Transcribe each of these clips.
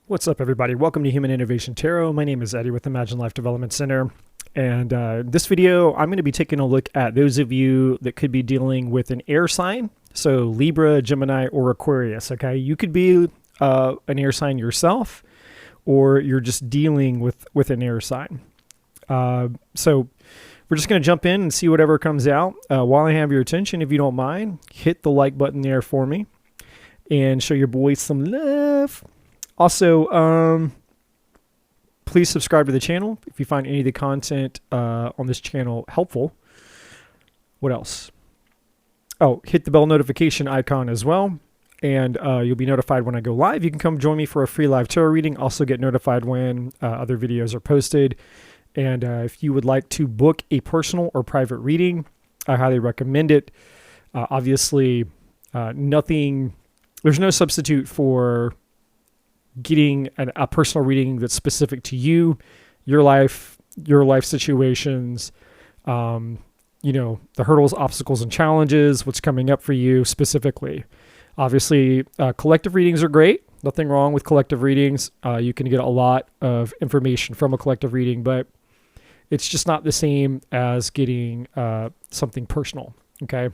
What's up, everybody? Welcome to Human Innovation Tarot. My name is Eddie with Imagine Life Development Center. And this video, I'm going to be taking a look at those of you that could be dealing with an air sign. So Libra, Gemini, or Aquarius, okay? You could be an air sign yourself, or you're just dealing with an air sign. So we're just going to jump in and see whatever comes out. While I have your attention, if you don't mind, hit the like button there for me and show your boys some love. Also, please subscribe to the channel if you find any of the content on this channel helpful. What else? Oh, hit the bell notification icon as well, and you'll be notified when I go live. You can come join me for a free live tarot reading. Also get notified when other videos are posted. And if you would like to book a personal or private reading, I highly recommend it. Obviously, there's no substitute for getting a personal reading that's specific to you, your life situations, the hurdles, obstacles, and challenges, what's coming up for you specifically. Obviously, collective readings are great. Nothing wrong with collective readings. You can get a lot of information from a collective reading, but it's just not the same as getting something personal. Okay.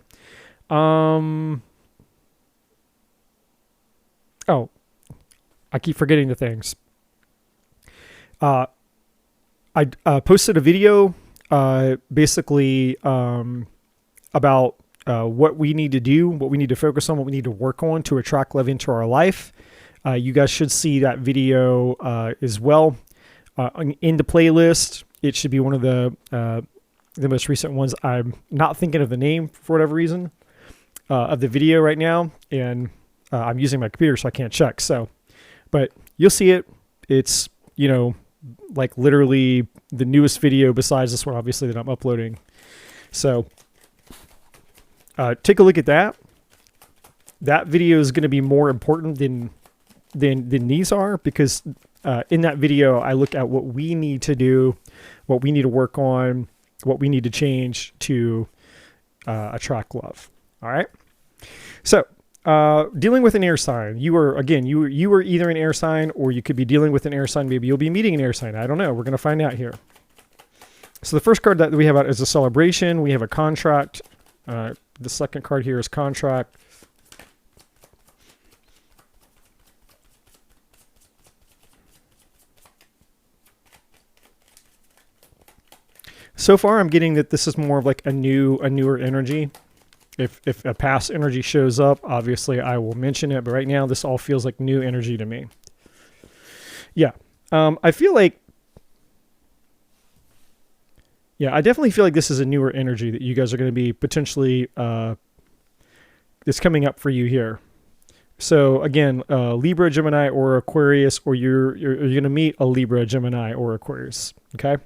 I keep forgetting the things. I posted a video basically about what we need to do, what we need to focus on, what we need to work on to attract love into our life. You guys should see that video as well in the playlist. It should be one of the most recent ones. I'm not thinking of the name for whatever reason of the video right now, and I'm using my computer so I can't check. But you'll see it. It's, like literally the newest video besides this one, obviously, that I'm uploading. So take a look at that. That video is going to be more important than these are, because in that video, I look at what we need to do, what we need to work on, what we need to change to attract love. All right. So dealing with an air sign, you are either an air sign, or you could be dealing with an air sign. Maybe you'll be meeting an air sign. I don't know. We're going to find out here. So the first card that we have out is a celebration. We have a contract. The second card here is contract. So far, I'm getting that this is more of like a newer energy. If a past energy shows up, obviously I will mention it. But right now, this all feels like new energy to me. Yeah. I definitely feel like this is a newer energy that you guys are going to be potentially, that's coming up for you here. So again, Libra, Gemini, or Aquarius, or you're going to meet a Libra, Gemini, or Aquarius. Okay.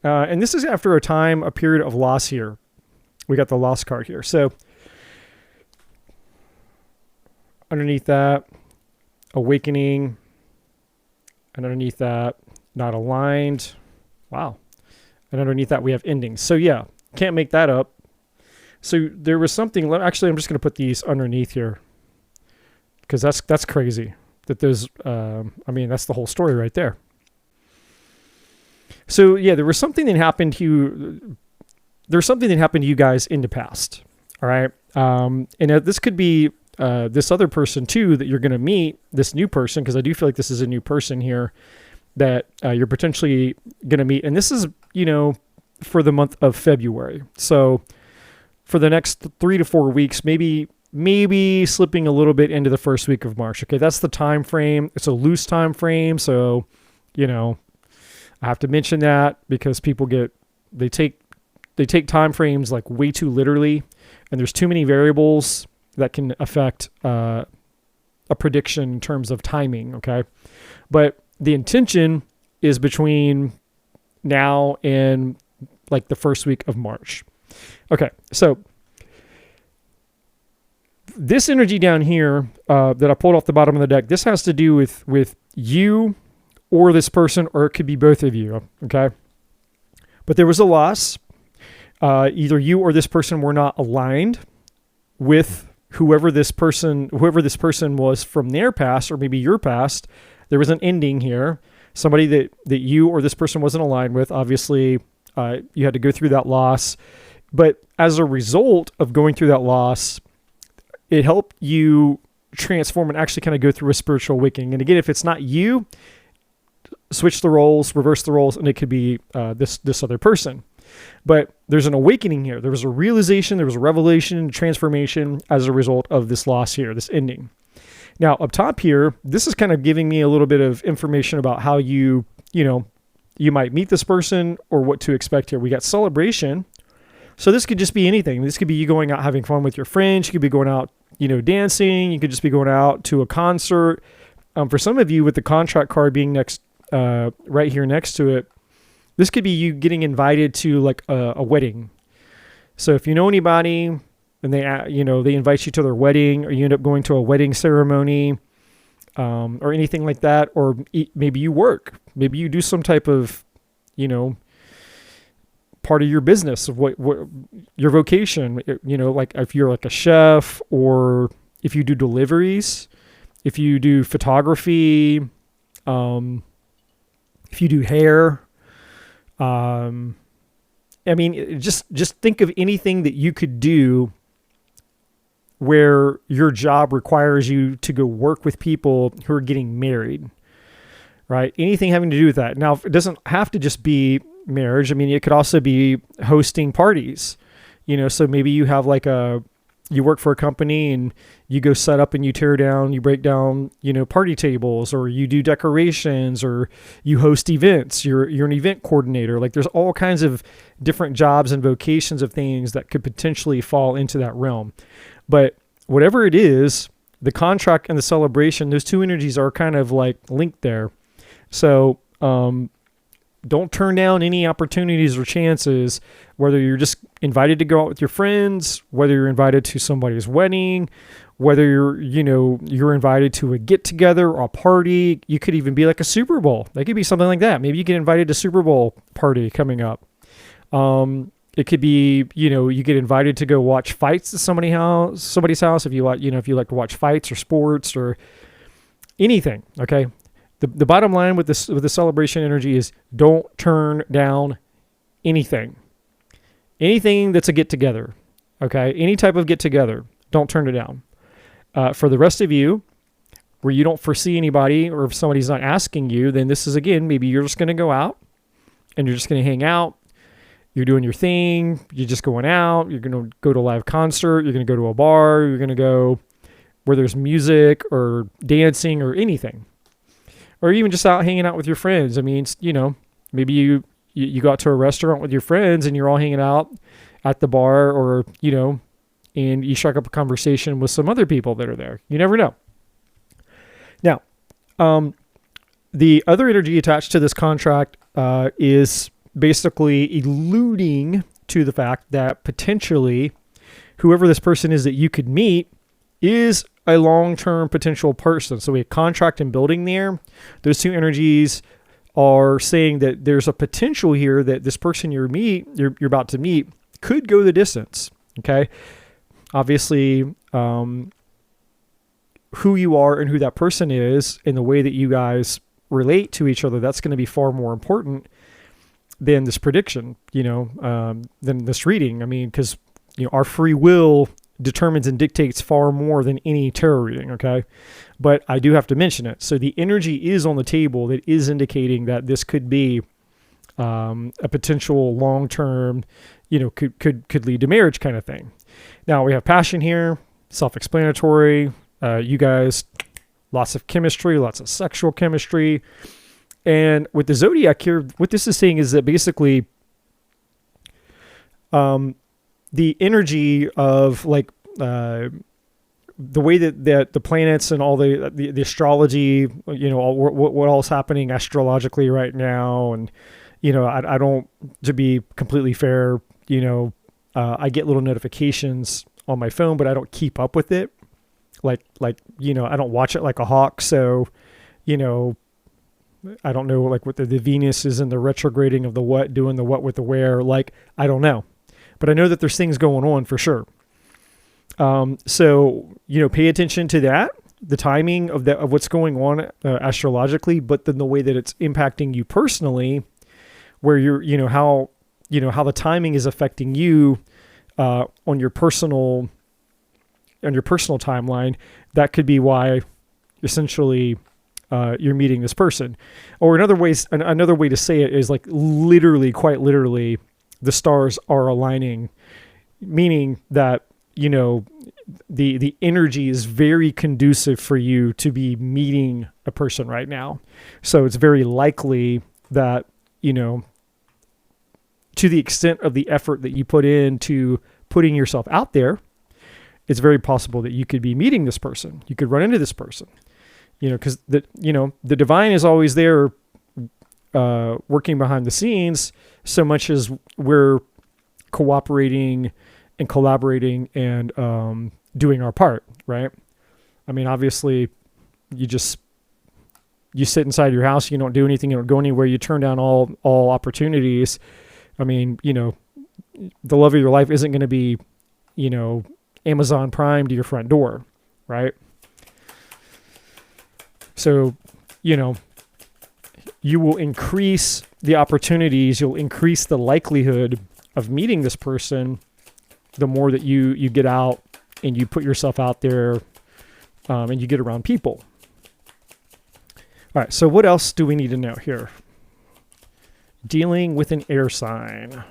And this is after a period of loss here. We got the loss card here. So underneath that, awakening. And underneath that, not aligned. Wow. And underneath that, we have endings. So yeah, can't make that up. So there was something, actually, I'm just going to put these underneath here, because that's crazy that there's, that's the whole story right there. So yeah, there was something that happened to you. There's something that happened to you guys in the past. All right. And this could be this other person too that you're going to meet, this new person, because I do feel like this is a new person here that you're potentially going to meet. And this is, for the month of February. So for the next 3 to 4 weeks, maybe slipping a little bit into the first week of March. Okay. That's the time frame. It's a loose time frame. So, I have to mention that because people they take time frames like way too literally, and there's too many variables that can affect a prediction in terms of timing. Okay. But the intention is between now and like the first week of March. Okay. So this energy down here that I pulled off the bottom of the deck, this has to do with you or this person, or it could be both of you. Okay. But there was a loss. Either you or this person were not aligned with whoever this person was from their past, or maybe your past, there was an ending here. Somebody that you or this person wasn't aligned with. Obviously, you had to go through that loss. But as a result of going through that loss, it helped you transform and actually kind of go through a spiritual awakening. And again, if it's not you, switch the roles, reverse the roles, and it could be this other person. But there's an awakening here. There was a realization, there was a revelation, transformation as a result of this loss here, this ending. Now, up top here, this is kind of giving me a little bit of information about how you might meet this person or what to expect here. We got celebration. So this could just be anything. This could be you going out having fun with your friends. You could be going out, dancing. You could just be going out to a concert. For some of you, with the contract card being right here next to it, this could be you getting invited to like a wedding. So if you know anybody and they invite you to their wedding, or you end up going to a wedding ceremony, or anything like that, or maybe you work, maybe you do some type of, part of your business of what your vocation, like if you're like a chef, or if you do deliveries, if you do photography, if you do hair, just think of anything that you could do where your job requires you to go work with people who are getting married, right? Anything having to do with that. Now, it doesn't have to just be marriage. It could also be hosting parties, so maybe you have you work for a company and you go set up and you tear down, you break down, party tables, or you do decorations, or you host events. You're an event coordinator. Like there's all kinds of different jobs and vocations of things that could potentially fall into that realm. But whatever it is, the contract and the celebration, those two energies are kind of like linked there. So, don't turn down any opportunities or chances, whether you're just invited to go out with your friends, whether you're invited to somebody's wedding, whether you're invited to a get together or a party. You could even be like a Super Bowl. That could be something like that. Maybe you get invited to Super Bowl party coming up. It could be, you get invited to go watch fights at somebody's house. If you like to watch fights or sports or anything. Okay. The bottom line with the celebration energy is don't turn down anything. Anything that's a get-together, okay? Any type of get-together, don't turn it down. For the rest of you, where you don't foresee anybody, or if somebody's not asking you, then this is, again, maybe you're just going to go out and you're just going to hang out. You're doing your thing. You're just going out. You're going to go to a live concert. You're going to go to a bar. You're going to go where there's music or dancing or anything. Or even just out hanging out with your friends. Maybe you go out to a restaurant with your friends and you're all hanging out at the bar, or, and you strike up a conversation with some other people that are there. You never know. Now, the other energy attached to this contract is basically alluding to the fact that potentially whoever this person is that you could meet is a long-term potential person. So we have contract and building there. Those two energies are saying that there's a potential here that this person you're about to meet could go the distance. Okay. Obviously, who you are and who that person is and the way that you guys relate to each other, that's going to be far more important than this prediction, than this reading. Because, our free will determines and dictates far more than any tarot reading, okay? But I do have to mention it. So the energy is on the table that is indicating that this could be a potential long-term, could lead to marriage kind of thing. Now we have passion here, self-explanatory. You guys, lots of chemistry, lots of sexual chemistry. And with the zodiac here, what this is saying is that basically the energy of the way that the planets and all the astrology, what all's happening astrologically right now. And, I don't, to be completely fair, I get little notifications on my phone, but I don't keep up with it. I don't watch it like a hawk. So, I don't know, what the Venus is in the retrograding of the what, doing the what with the where, I don't know. But I know that there's things going on for sure. So, pay attention to that, the timing of what's going on astrologically, but then the way that it's impacting you personally, where how the timing is affecting you on your personal timeline. That could be why essentially you're meeting this person. Or another way to say it is like literally, quite literally, the stars are aligning, meaning that the energy is very conducive for you to be meeting a person right now. So it's very likely that, to the extent of the effort that you put into putting yourself out there, it's very possible that you could be meeting this person. You could run into this person, because the divine is always there, working behind the scenes, so much as we're cooperating and collaborating and doing our part, right? I mean, obviously, you sit inside your house, you don't do anything, you don't go anywhere, you turn down all opportunities. I mean, the love of your life isn't going to be, Amazon Prime to your front door, right? So, you will increase the opportunities, you'll increase the likelihood of meeting this person the more that you get out and you put yourself out there, and you get around people. All right, so what else do we need to know here? Dealing with an air sign.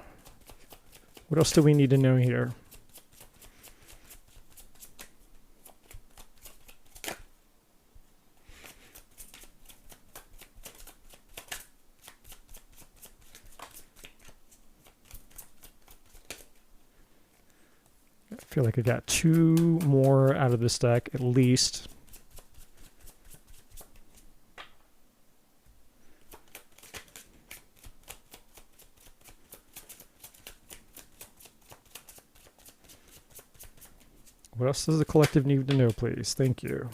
What else do we need to know here? I feel like I got 2 more out of this deck at least. What else does the collective need to know, please? Thank you.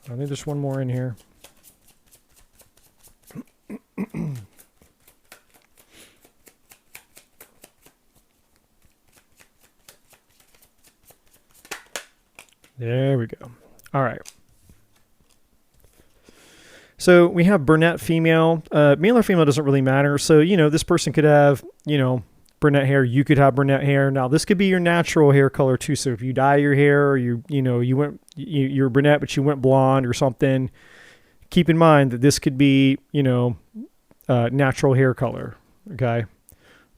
I think there's one more in here. There we go. All right. So we have brunette female. Male or female doesn't really matter. So, this person could have, brunette hair. You could have brunette hair. Now, this could be your natural hair color too. So if you dye your hair, or you're brunette, but you went blonde or something, keep in mind that this could be, natural hair color. Okay.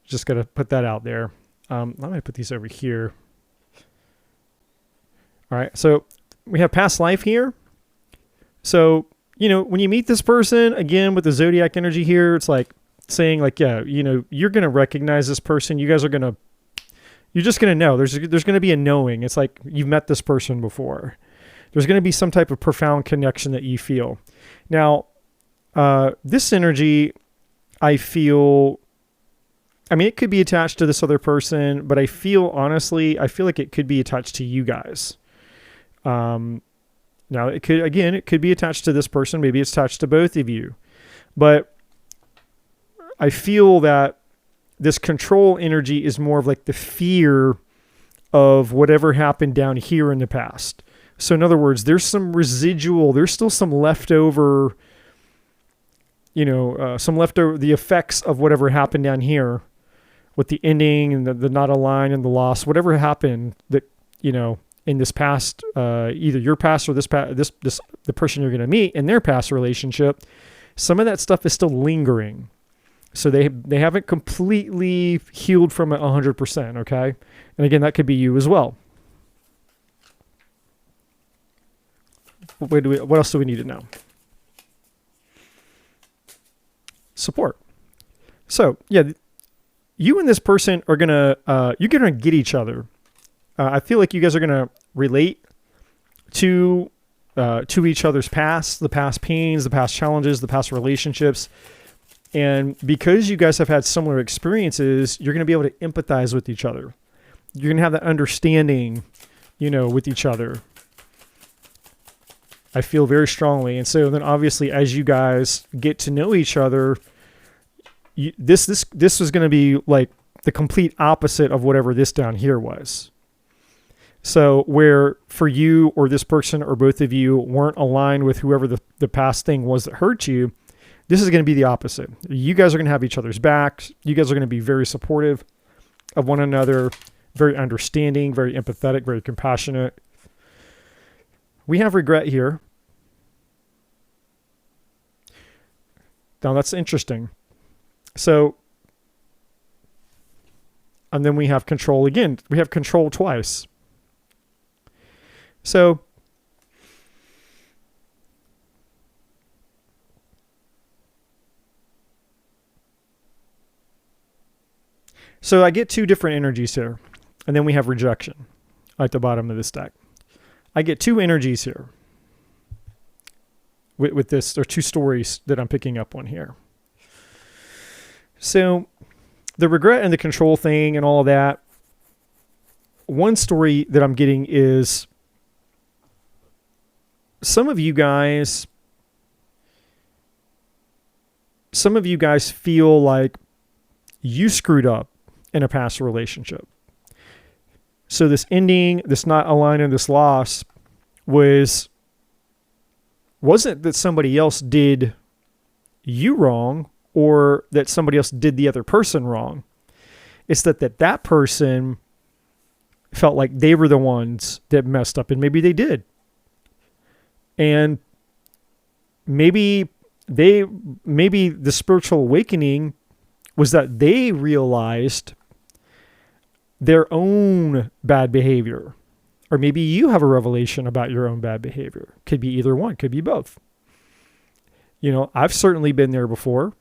Just got to put that out there. I'm going to put these over here. All right, so we have past life here. So, when you meet this person, again, with the zodiac energy here, it's like saying like, yeah, you're going to recognize this person. You're just going to know. There's going to be a knowing. It's like you've met this person before. There's going to be some type of profound connection that you feel. Now, this energy, I feel, it could be attached to this other person, but I feel like it could be attached to you guys. Now it could be attached to this person. Maybe it's attached to both of you, but I feel that this control energy is more of like the fear of whatever happened down here in the past. So in other words, there's still some leftover, the effects of whatever happened down here with the ending and the not aligned and the loss, whatever happened that, in this past, either your past or the person you're going to meet in their past relationship, some of that stuff is still lingering. So they haven't completely healed from it 100%, okay? And again, that could be you as well. What else do we need to know? Support. So, yeah, you and this person are going to, you're going to get each other. I feel like you guys are going to relate to each other's past, the past pains, the past challenges, the past relationships. And because you guys have had similar experiences, you're going to be able to empathize with each other. You're going to have that understanding, with each other. I feel very strongly. And so then obviously as you guys get to know each other, this is going to be like the complete opposite of whatever this down here was. So where for you or this person or both of you weren't aligned with whoever the past thing was that hurt you, this is going to be the opposite. You guys are going to have each other's backs. You guys are going to be very supportive of one another, very understanding, very empathetic, very compassionate. We have regret here. Now that's interesting. So, and then we have control again. We have control twice. So, I get two different energies here. And then we have rejection at the bottom of this deck. I get two energies here. With this, there are two stories that I'm picking up on here. So the regret and the control thing and all of that, one story that I'm getting is some of you guys feel like you screwed up in a past relationship. So this ending, this not aligning, this loss wasn't that somebody else did you wrong or that somebody else did the other person wrong. It's that person felt like they were the ones that messed up, and maybe they did. And maybe the spiritual awakening was that they realized their own bad behavior. Or maybe you have a revelation about your own bad behavior. Could be either one, could be both. You know, I've certainly been there before.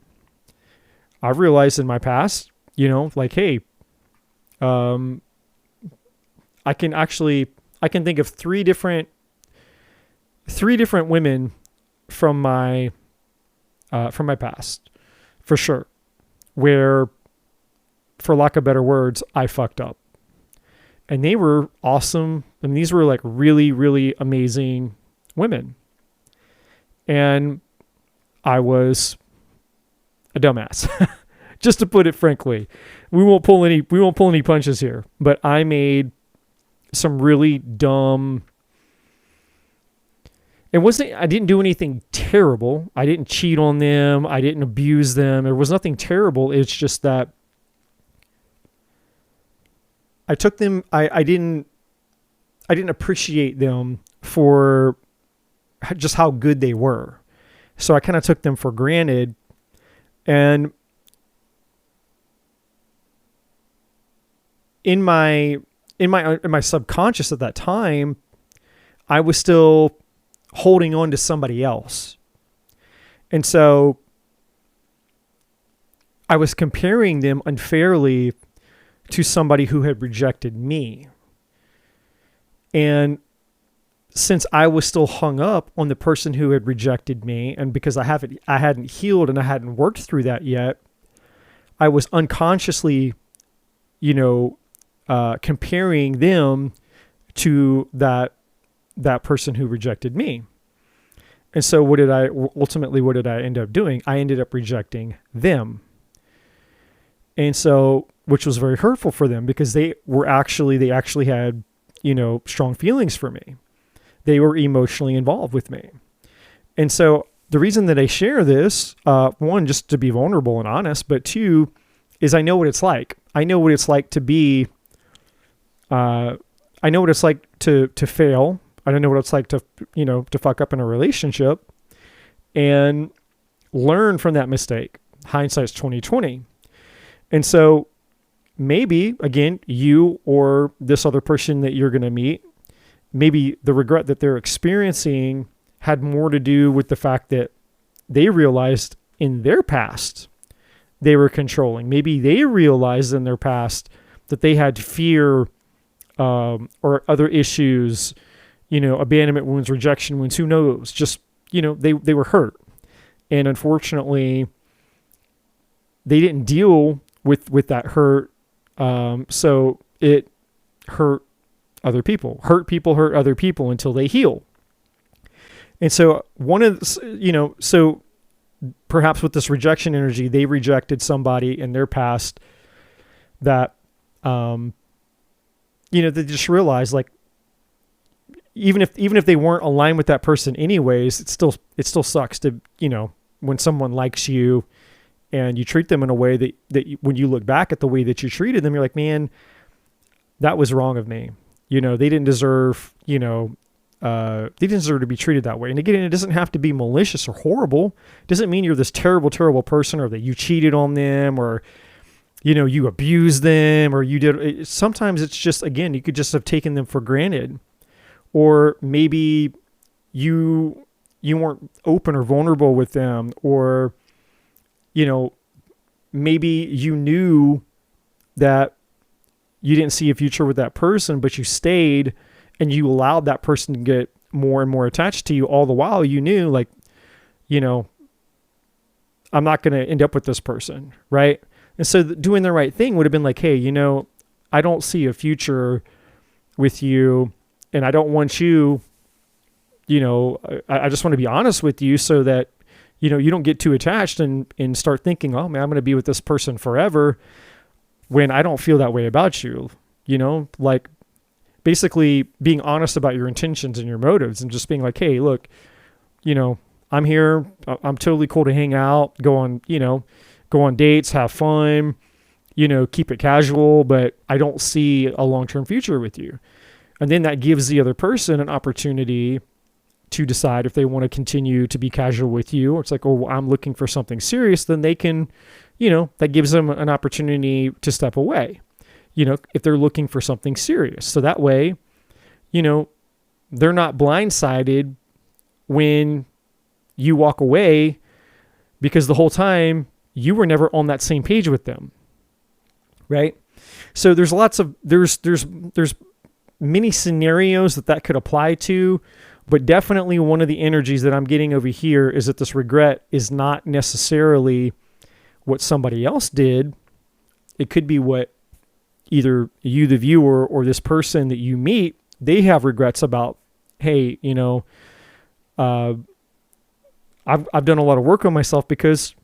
I've realized in my past, like, hey, I can think of three different women from my past, for sure, where, for lack of better words, I fucked up. And they were awesome. And these were like really, really amazing women. And I was a dumbass. Just to put it frankly. We won't pull any punches here. But I made some really dumb. I didn't do anything terrible. I didn't cheat on them. I didn't abuse them. There was nothing terrible. It's just that I took them, I didn't appreciate them for just how good they were. So I kind of took them for granted. And in my subconscious at that time, I was still holding on to somebody else. And so I was comparing them unfairly to somebody who had rejected me. And since I was still hung up on the person who had rejected me, and because I hadn't healed and I hadn't worked through that yet, I was unconsciously, comparing them to that person who rejected me. And so what did I end up doing? I ended up rejecting them. And so, which was very hurtful for them because they actually had, strong feelings for me. They were emotionally involved with me. And so the reason that I share this, one, just to be vulnerable and honest, but two, is I know what it's like. I know what it's like to be, I know what it's like to fail. I don't know what it's like to fuck up in a relationship and learn from that mistake. Hindsight's 20/20. And so maybe, again, you or this other person that you're going to meet, maybe the regret that they're experiencing had more to do with the fact that they realized in their past they were controlling. Maybe they realized in their past that they had fear or other issues, abandonment wounds, rejection wounds, who knows? Just, they were hurt. And unfortunately, they didn't deal with that hurt. So it hurt other people. Hurt people hurt other people until they heal. And so so perhaps with this rejection energy, they rejected somebody in their past that, they just realize, like, even if they weren't aligned with that person anyways, it still sucks to, when someone likes you and you treat them in a way that when you look back at the way that you treated them, you're like, man, that was wrong of me. They didn't deserve, they didn't deserve to be treated that way. And again, it doesn't have to be malicious or horrible. It doesn't mean you're this terrible, terrible person, or that you cheated on them, or, you abused them, or you did. Sometimes it's just, again, you could just have taken them for granted, or maybe you weren't open or vulnerable with them, or, maybe you knew that you didn't see a future with that person, but you stayed and you allowed that person to get more and more attached to you, all the while you knew, like, I'm not going to end up with this person, right? And so doing the right thing would have been like, hey, I don't see a future with you, and I don't want you, I just want to be honest with you, so that, you don't get too attached and start thinking, oh man, I'm going to be with this person forever, when I don't feel that way about you, like basically being honest about your intentions and your motives, and just being like, hey, look, I'm here. I'm totally cool to hang out, go on dates, have fun, keep it casual, but I don't see a long-term future with you. And then that gives the other person an opportunity to decide if they want to continue to be casual with you. Or it's like, oh, well, I'm looking for something serious. Then they can, that gives them an opportunity to step away, if they're looking for something serious. So that way, they're not blindsided when you walk away, because the whole time you were never on that same page with them. Right? So there's many scenarios that could apply to, but definitely one of the energies that I'm getting over here is that this regret is not necessarily what somebody else did. It could be what either you, the viewer, or this person that you meet, they have regrets about. Hey, I've done a lot of work on myself, because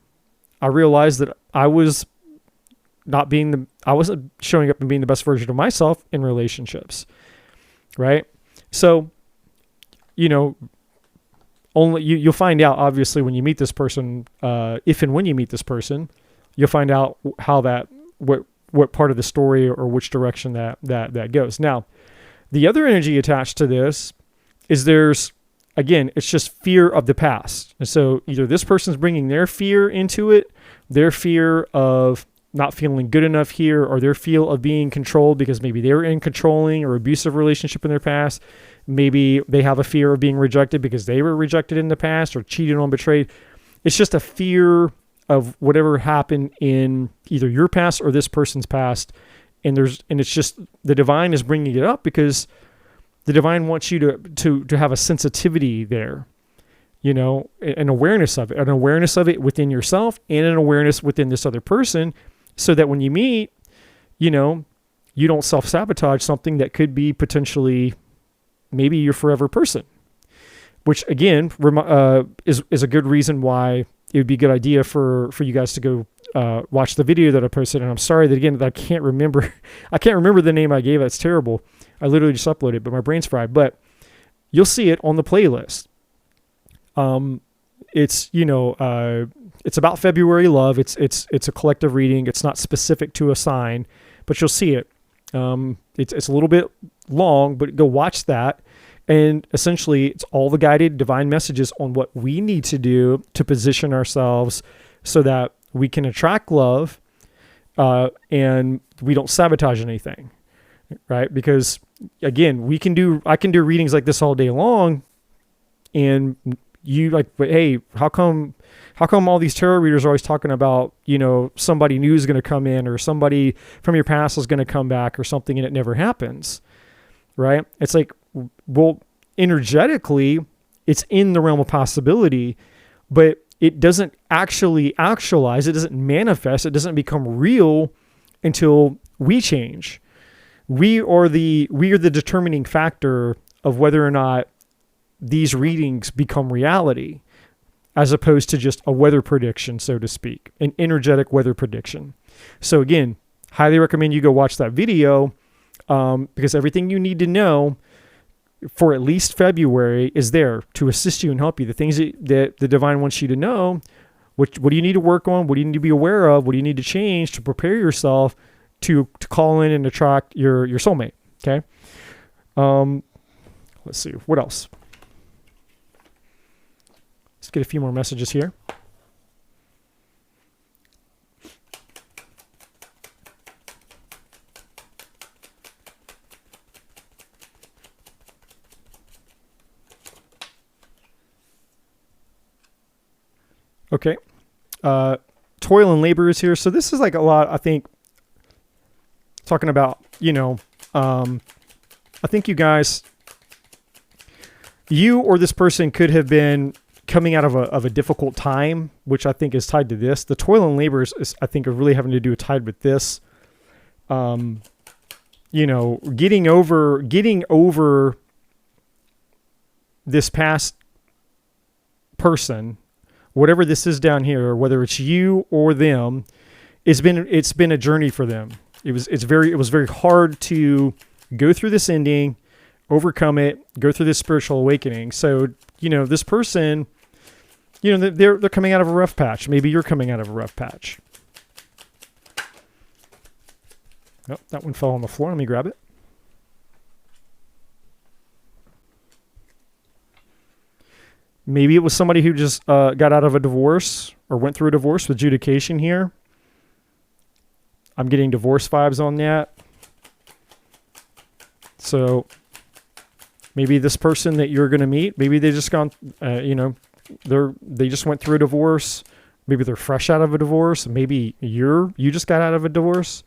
I realized that I wasn't showing up and being the best version of myself in relationships. Right? So, only you'll find out, obviously, when you meet this person, if and when you meet this person, you'll find out what part of the story or which direction that goes. Now, the other energy attached to this is it's just fear of the past. And so either this person's bringing their fear into it, their fear of not feeling good enough here, or their fear of being controlled because maybe they were in controlling or abusive relationship in their past. Maybe they have a fear of being rejected because they were rejected in the past, or cheated on, betrayed. It's just a fear of whatever happened in either your past or this person's past. And it's just the divine is bringing it up because the divine wants you to have a sensitivity there, an awareness of it within yourself, and an awareness within this other person, so that when you meet, you don't self-sabotage something that could be potentially maybe your forever person, which again is a good reason why it would be a good idea for you guys to go watch the video that I posted. And I'm sorry that I can't remember the name I gave. That's terrible. I literally just uploaded, but my brain's fried. But you'll see it on the playlist. It's about February love. It's a collective reading. It's not specific to a sign, but you'll see it. It's a little bit long, but go watch that. And essentially, it's all the guided divine messages on what we need to do to position ourselves so that we can attract love, and we don't sabotage anything, right? Because again, I can do readings like this all day long, and but hey, how come all these tarot readers are always talking about, somebody new is going to come in, or somebody from your past is going to come back or something, and it never happens, right? It's like, well, energetically, it's in the realm of possibility, but it doesn't actually actualize. It doesn't manifest. It doesn't become real until we change. We are the determining factor of whether or not these readings become reality, as opposed to just a weather prediction, so to speak, an energetic weather prediction. So again, highly recommend you go watch that video, because everything you need to know for at least February is there to assist you and help you. The things that the divine wants you to know, what do you need to work on? What do you need to be aware of? What do you need to change to prepare yourself to call in and attract your soulmate? Okay. Let's see. What else? Let's get a few more messages here. Okay. Toil and labor is here. So this is like a lot, I think, talking about, I think you guys, you or this person could have been coming out of a difficult time, which I think is tied to this. The toil and labor is I think, are really having to do tied with this. Getting over this past person, whatever this is down here, whether it's you or them, it's been a journey for them. It was very hard to go through this ending, overcome it, go through this spiritual awakening. So, this person, they're coming out of a rough patch. Maybe you're coming out of a rough patch. Oh, that one fell on the floor. Let me grab it. Maybe it was somebody who just got out of a divorce or went through a divorce with adjudication here. I'm getting divorce vibes on that. So maybe this person that you're going to meet, maybe they just gone, they just went through a divorce. Maybe they're fresh out of a divorce. Maybe you just got out of a divorce.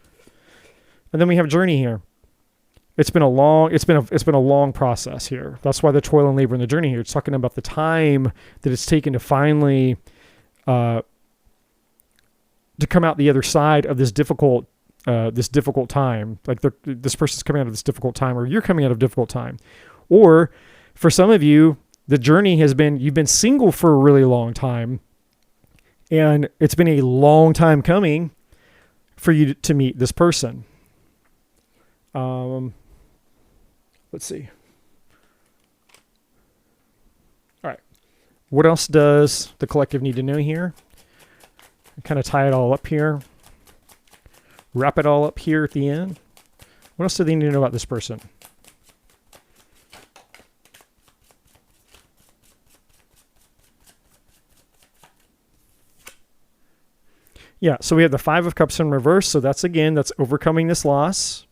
And then we have journey here. It's been a long process here. That's why the toil and labor in the journey here. It's talking about the time that it's taken to finally to come out the other side of this difficult time. Like this person's coming out of this difficult time, or you're coming out of a difficult time. Or for some of you, the journey has been, you've been single for a really long time, and it's been a long time coming for you to meet this person. Let's see. All right. What else does the collective need to know here? Kind of tie it all up here. Wrap it all up here at the end. What else do they need to know about this person? Yeah, so we have the Five of Cups in reverse. So that's overcoming this loss.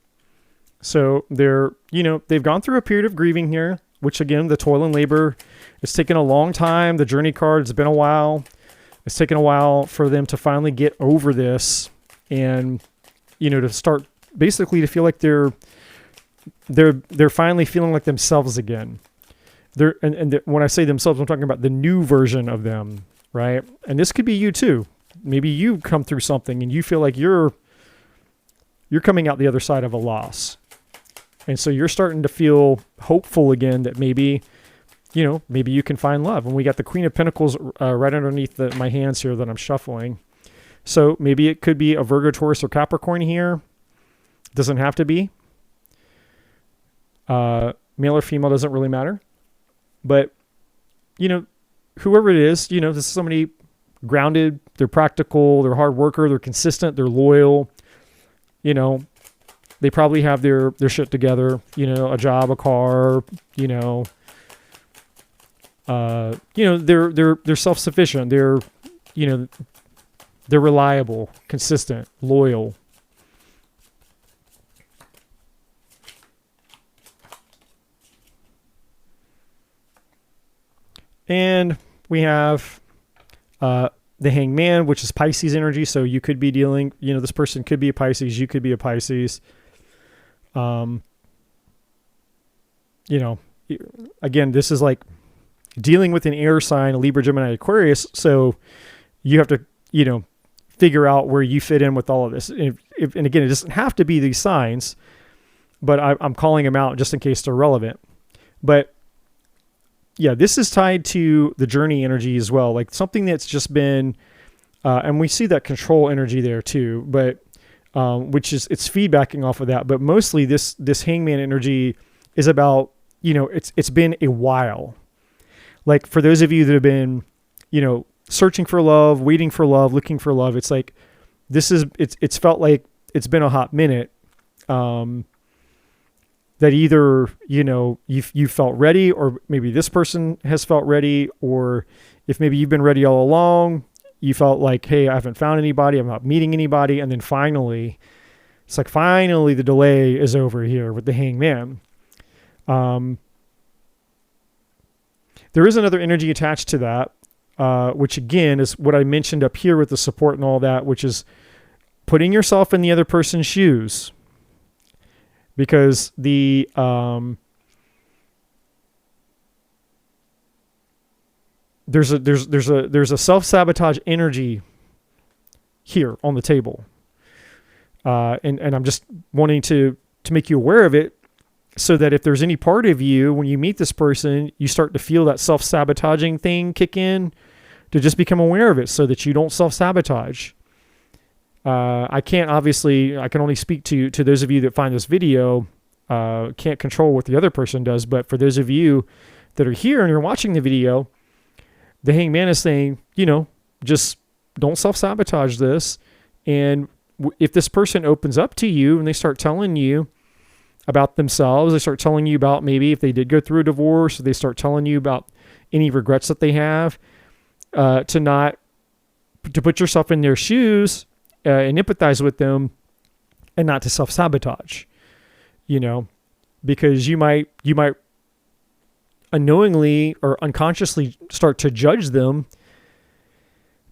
So they've gone through a period of grieving here, which again, the toil and labor, it's taken a long time. The journey card, it's been a while. It's taken a while for them to finally get over this and, to start basically to feel like they're finally feeling like themselves again. When I say themselves, I'm talking about the new version of them, right? And this could be you too. Maybe you come through something and you feel like you're coming out the other side of a loss. And so you're starting to feel hopeful again that maybe you can find love. And we got the Queen of Pentacles right underneath my hands here that I'm shuffling. So maybe it could be a Virgo, Taurus, or Capricorn here. Doesn't have to be. Male or female doesn't really matter. But, whoever it is, this is somebody grounded, they're practical, they're a hard worker, they're consistent, they're loyal, they probably have their shit together, a job, a car, they're self-sufficient. They're reliable, consistent, loyal. And we have the Hangman, which is Pisces energy. So you could be dealing, this person could be a Pisces. You could be a Pisces. Again, this is like dealing with an air sign, a Libra, Gemini, Aquarius. So you have to, figure out where you fit in with all of this. And again, it doesn't have to be these signs, but I'm calling them out just in case they're relevant. But yeah, this is tied to the journey energy as well. Like something that's just been, and we see that control energy there too, but which is, it's feedbacking off of that. But mostly this hangman energy is about, you know, it's been a while. Like for those of you that have been, you know, searching for love, waiting for love, looking for love, it's like, it's felt like it's been a hot minute. That either, you know, you felt ready, or maybe this person has felt ready, or if maybe you've been ready all along, you felt like, hey, I haven't found anybody, I'm not meeting anybody. And then finally, it's like, finally the delay is over here with the hangman. There is another energy attached to that, which again is what I mentioned up here with the support and all that, which is putting yourself in the other person's shoes. Because there's a self-sabotage energy here on the table, and I'm just wanting to make you aware of it, so that if there's any part of you when you meet this person, you start to feel that self-sabotaging thing kick in, to just become aware of it so that you don't self-sabotage. I can only speak to those of you that find this video. Can't control what the other person does, but for those of you that are here and you're watching the video, the hangman is saying, you know, just don't self-sabotage this. And if this person opens up to you and they start telling you about themselves, they start telling you about maybe if they did go through a divorce, they start telling you about any regrets that they have, to put yourself in their shoes, and empathize with them, and not to self-sabotage, you know, because you might unknowingly or unconsciously start to judge them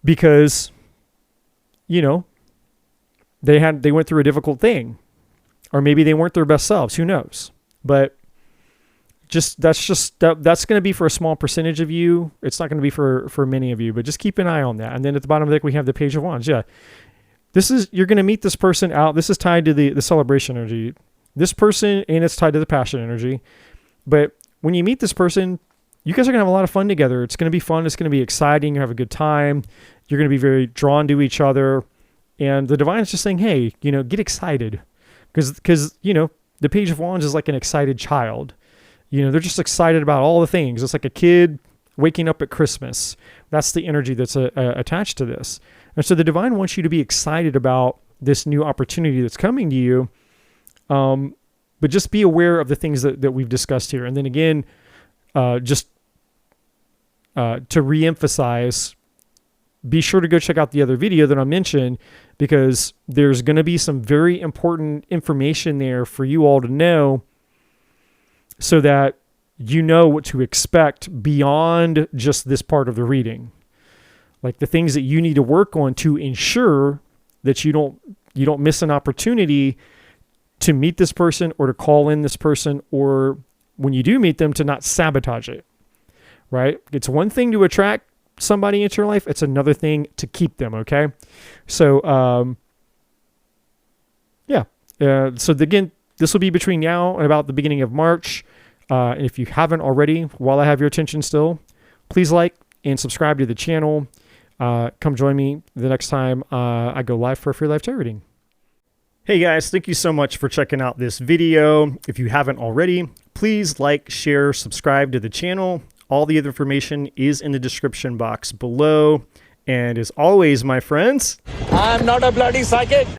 because, you know, they went through a difficult thing, or maybe they weren't their best selves. Who knows? But that's going to be for a small percentage of you. It's not going to be for many of you, but just keep an eye on that. And then at the bottom of the deck, we have the Page of Wands. Yeah. You're going to meet this person out. This is tied to the celebration energy. This person, and it's tied to the passion energy. But when you meet this person, you guys are going to have a lot of fun together. It's going to be fun. It's going to be exciting. You have a good time. You're going to be very drawn to each other. And the divine is just saying, hey, you know, get excited. Because, you know, the Page of Wands is like an excited child. You know, they're just excited about all the things. It's like a kid waking up at Christmas. That's the energy that's attached to this. And so the divine wants you to be excited about this new opportunity that's coming to you. But just be aware of the things that we've discussed here. And then again, just to reemphasize, be sure to go check out the other video that I mentioned, because there's going to be some very important information there for you all to know, so that you know what to expect beyond just this part of the reading. Like the things that you need to work on to ensure that you don't miss an opportunity to meet this person, or to call in this person, or when you do meet them, to not sabotage it, right? It's one thing to attract somebody into your life. It's another thing to keep them. Okay. So, so again, this will be between now and about the beginning of March. And if you haven't already, while I have your attention still, please like and subscribe to the channel. Come join me the next time I go live for a free live tarot reading. Hey guys, thank you so much for checking out this video. If you haven't already, please like, share, subscribe to the channel. All the other information is in the description box below. And as always, my friends, I'm not a bloody psychic.